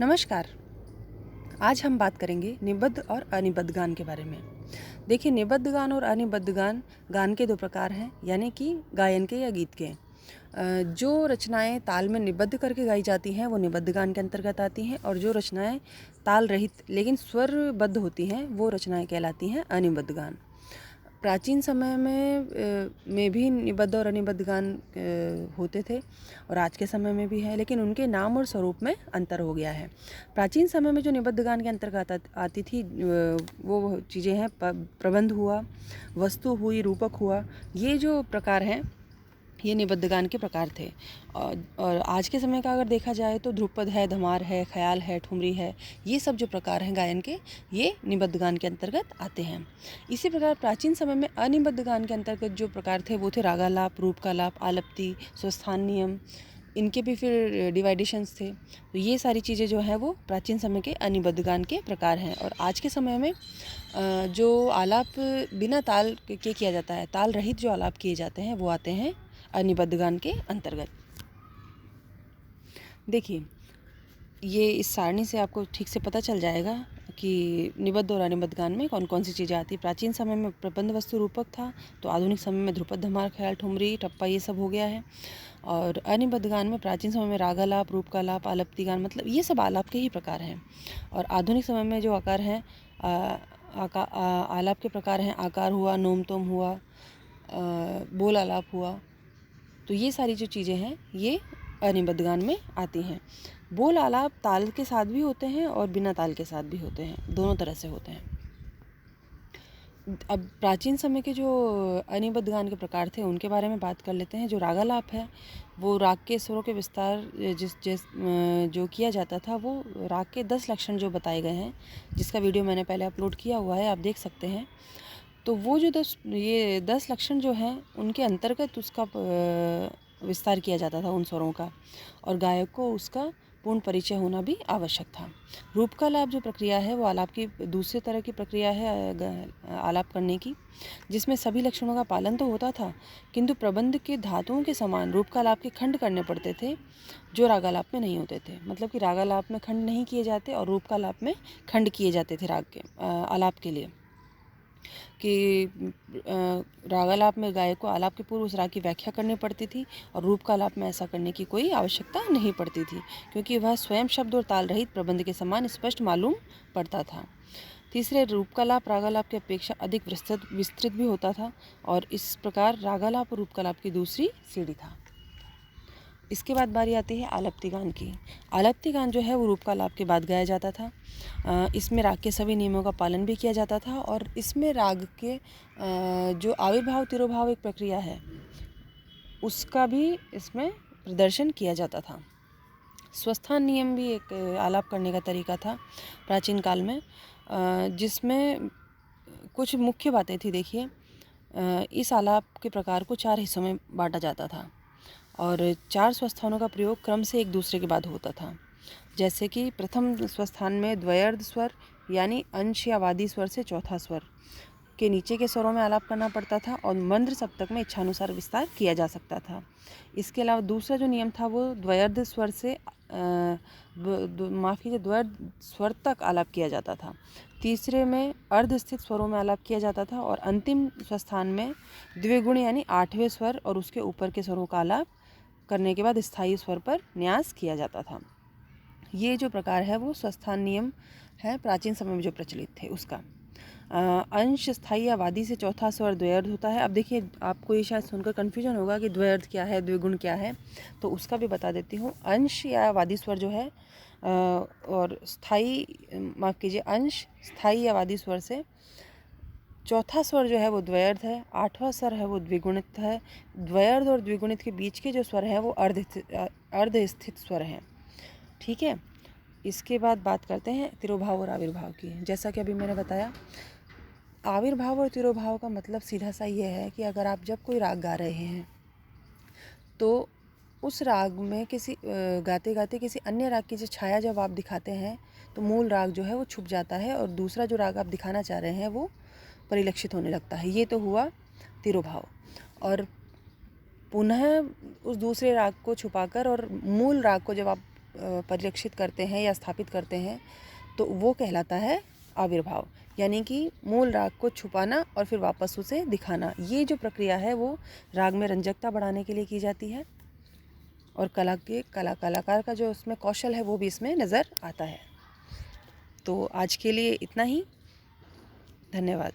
नमस्कार। आज हम बात करेंगे निबद्ध और अनिबद्ध गान के बारे में। देखिए, निबद्ध गान और अनिबद्ध गान, गान के दो प्रकार हैं, यानी कि गायन के या गीत के। जो रचनाएं ताल में निबद्ध करके गाई जाती हैं वो निबद्ध गान के अंतर्गत आती हैं, और जो रचनाएं ताल रहित लेकिन स्वरबद्ध होती हैं वो रचनाएं कहलाती हैं अनिबद्ध गान। प्राचीन समय में भी निबद्ध और अनिबद्ध गान होते थे, और आज के समय में भी है, लेकिन उनके नाम और स्वरूप में अंतर हो गया है। प्राचीन समय में जो निबद्ध गान के अंतर्गत आती थी वो चीज़ें हैं, प्रबंध हुआ, वस्तु हुई, रूपक हुआ, ये जो प्रकार हैं ये निबद्ध गान के प्रकार थे। और आज के समय का अगर देखा जाए तो ध्रुपद है, धमार है, ख्याल है, ठुमरी है, ये सब जो प्रकार हैं गायन के, ये निबद्ध गान के अंतर्गत आते हैं। इसी प्रकार प्राचीन समय में अनिबद्ध गान के अंतर्गत जो प्रकार थे वो थे रागालाप, रूपकालाप, आलप्ति, स्वस्थान नियम, इनके भी फिर डिवाइडेशंस थे। तो ये सारी चीज़ें जो हैं वो प्राचीन समय के अनिबद्ध गान के प्रकार हैं। और आज के समय में जो आलाप बिना ताल के किया जाता है, ताल रहित जो आलाप किए जाते हैं वो आते हैं अनिबद्ध गान के अंतर्गत। देखिए, ये इस सारणी से आपको ठीक से पता चल जाएगा कि निबद्ध और अनिबद्ध गान में कौन कौन सी चीज़ें आती। प्राचीन समय में प्रबंध वस्तु रूपक था, तो आधुनिक समय में ध्रुपद, धमार, ख्याल, ठुमरी, टप्पा ये सब हो गया है। और अनिबद्ध गान में प्राचीन समय में रागालाप, रूपकालाप, आलप्ति गान, मतलब ये सब आलाप के ही प्रकार हैं। और आधुनिक समय में जो आकार हैं, आलाप के प्रकार हैं, आकार हुआ, नोम तोम हुआ, बोल आलाप हुआ। तो ये सारी जो चीज़ें हैं ये अनिबद्ध गान में आती हैं। बोल आलाप ताल के साथ भी होते हैं और बिना ताल के साथ भी होते हैं, दोनों तरह से होते हैं। अब प्राचीन समय के जो अनिबद्ध गान के प्रकार थे उनके बारे में बात कर लेते हैं। जो रागालाप है वो राग के स्वरों के विस्तार जो किया जाता था, वो राग के 10 लक्षण जो बताए गए हैं, जिसका वीडियो मैंने पहले अपलोड किया हुआ है, आप देख सकते हैं। तो वो जो 10 लक्षण जो हैं उनके अंतर्गत उसका विस्तार किया जाता था उन स्वरों का, और गायक को उसका पूर्ण परिचय होना भी आवश्यक था। रूप का लाभ जो प्रक्रिया है वो आलाप की दूसरे तरह की प्रक्रिया है आलाप करने की, जिसमें सभी लक्षणों का पालन तो होता था, किंतु प्रबंध के धातुओं के समान रूप का लाभ के खंड करने पड़ते थे, जो रागालाप में नहीं होते थे। मतलब कि रागालाप में खंड नहीं किए जाते और रूप का लाप में खंड किए जाते थे राग के आलाप के लिए। कि रागालाप में गायक को आलाप के पूर्व उस राग की व्याख्या करनी पड़ती थी, और रूप का आलाप में ऐसा करने की कोई आवश्यकता नहीं पड़ती थी, क्योंकि वह स्वयं शब्द और ताल रहित प्रबंध के समान स्पष्ट मालूम पड़ता था। तीसरे, रूप का लाप रागालाप की अपेक्षा अधिक विस्तृत भी होता था, और इस प्रकार रागालाप और रूप का लाप की दूसरी सीढ़ी था। इसके बाद बारी आती है आलप्ति गान की। आलप्ति गान जो है वो रूप का लाप के बाद गाया जाता था। इसमें राग के सभी नियमों का पालन भी किया जाता था, और इसमें राग के जो आविर्भाव तिरोभाव एक प्रक्रिया है उसका भी इसमें प्रदर्शन किया जाता था। स्वस्थान नियम भी एक आलाप करने का तरीका था प्राचीन काल में, जिसमें कुछ मुख्य बातें थी। देखिए, इस आलाप के प्रकार को 4 हिस्सों में बांटा जाता था, और 4 स्वस्थानों का प्रयोग क्रम से एक दूसरे के बाद होता था। जैसे कि प्रथम स्वस्थान में द्वयर्ध स्वर यानी अंश या वादी स्वर से चौथा स्वर के नीचे के स्वरों में आलाप करना पड़ता था, और मंद्र सप्तक में इच्छानुसार विस्तार किया जा सकता था। इसके अलावा दूसरा जो नियम था वो द्वयर्ध स्वर से द्वयर्ध स्वर तक आलाप किया जाता था। तीसरे में अर्ध स्थित स्वरों में आलाप किया जाता था, और अंतिम स्वस्थान में द्विगुण यानी 8वें स्वर और उसके ऊपर के स्वरों का आलाप करने के बाद स्थायी स्वर पर न्यास किया जाता था। ये जो प्रकार है वो स्वस्थान नियम है प्राचीन समय में जो प्रचलित थे उसका। अंश, स्थायी या वादी से चौथा स्वर द्वयर्ध होता है। अब देखिए, आपको ये शायद सुनकर कन्फ्यूजन होगा कि द्वयर्ध क्या है, द्विगुण क्या है, तो उसका भी बता देती हूँ। अंश या वादी स्वर जो है और माफ़ कीजिए, अंश, स्थायी या वादी स्वर से चौथा स्वर जो है वो द्वयर्ध है, 8वां स्वर है वो द्विगुणित है। द्वयर्ध और द्विगुणित के बीच के जो स्वर हैं वो अर्ध स्थित स्वर हैं। ठीक है, इसके बाद बात करते हैं तिरोभाव और आविर्भाव की। जैसा कि अभी मैंने बताया, आविर्भाव और तिरोभाव का मतलब सीधा सा ये है कि अगर आप जब कोई राग गा रहे हैं तो उस राग में किसी गाते गाते किसी अन्य राग की जो छाया जब आप दिखाते हैं तो मूल राग जो है वो छुप जाता है, और दूसरा जो राग आप दिखाना चाह रहे हैं वो परिलक्षित होने लगता है। ये तो हुआ तिरोभाव। और पुनः उस दूसरे राग को छुपाकर और मूल राग को जब आप परिलक्षित करते हैं या स्थापित करते हैं तो वो कहलाता है आविर्भाव, यानी कि मूल राग को छुपाना और फिर वापस उसे दिखाना। ये जो प्रक्रिया है वो राग में रंजकता बढ़ाने के लिए की जाती है और कलाकार का जो उसमें कौशल है वो भी इसमें नज़र आता है। तो आज के लिए इतना ही। धन्यवाद।